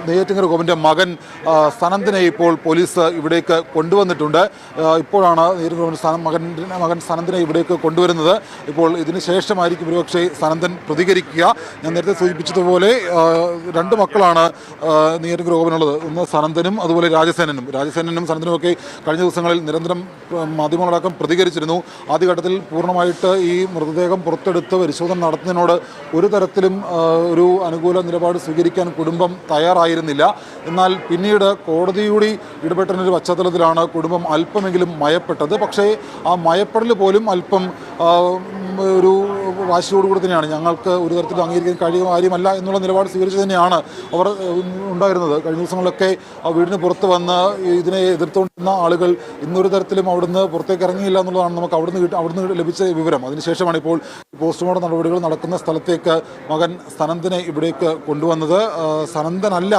നെയ്യാറ്റിൻകര ഗോപന്റെ മകൻ സനന്ദിനെ ഇപ്പോൾ പോലീസ് ഇവിടേക്ക് കൊണ്ടുവന്നിട്ടുണ്ട്. ഇപ്പോഴാണ് നെയ്യാറ്റിൻകര മകൻ സനന്ദിനെ ഇവിടേക്ക് കൊണ്ടുവരുന്നത്. ഇപ്പോൾ ഇതിന് ശേഷമായിരിക്കും ഒരുപക്ഷെ സനന്ദൻ പ്രതികരിക്കുക. ഞാൻ നേരത്തെ സൂചിപ്പിച്ചതുപോലെ രണ്ട് മക്കളാണ് നെയ്യാറ്റിൻകര ഗോപനുള്ളത്. ഒന്ന് സനന്ദനും അതുപോലെ രാജസേനനും സനന്ദനുമൊക്കെ കഴിഞ്ഞ ദിവസങ്ങളിൽ നിരന്തരം മാധ്യമങ്ങളടക്കം പ്രതികരിച്ചിരുന്നു. ആദ്യഘട്ടത്തിൽ പൂർണ്ണമായിട്ട് ഈ മൃതദേഹം പുറത്തെടുത്ത് പരിശോധന നടത്തുന്നതിനോട് ഒരു തരത്തിലും ഒരു അനുകൂല നിലപാട് സ്വീകരിക്കാൻ കുടുംബം തയ്യാറായിരുന്നില്ല. എന്നാൽ പിന്നീട് കോടതിയുടെ ഇടപെട്ടതിൻ്റെ പശ്ചാത്തലത്തിലാണ് കുടുംബം അല്പമെങ്കിലും മയപ്പെട്ടത്. പക്ഷേ ആ മയപ്പെടൽ പോലും അല്പം ഒരു വാശിയോടുകൂടി തന്നെയാണ്. ഞങ്ങൾക്ക് ഒരു തരത്തിലും അംഗീകരിക്കാൻ കഴിയുന്ന കാര്യമല്ല എന്നുള്ള നിലപാട് സ്വീകരിച്ച് തന്നെയാണ് അവർ ഉണ്ടായിരുന്നത്. കഴിഞ്ഞ ദിവസങ്ങളിലൊക്കെ വീടിന് പുറത്ത് വന്ന് ഇതിനെ എതിർത്തുകൊണ്ടിരുന്ന ആളുകൾ ഇന്നൊരു തരത്തിലും അവിടുന്ന് പുറത്തേക്ക് ഇറങ്ങിയില്ല എന്നുള്ളതാണ് നമുക്ക് അവിടുന്ന് ലഭിച്ച വിവരം. അതിനുശേഷമാണ് ഇപ്പോൾ പോസ്റ്റ്മോർട്ടം നടപടികൾ നടക്കുന്ന സ്ഥലത്തേക്ക് മകൻ സനന്ദിനെ ഇവിടേക്ക് കൊണ്ടുവന്നത്. സനന്ദനല്ല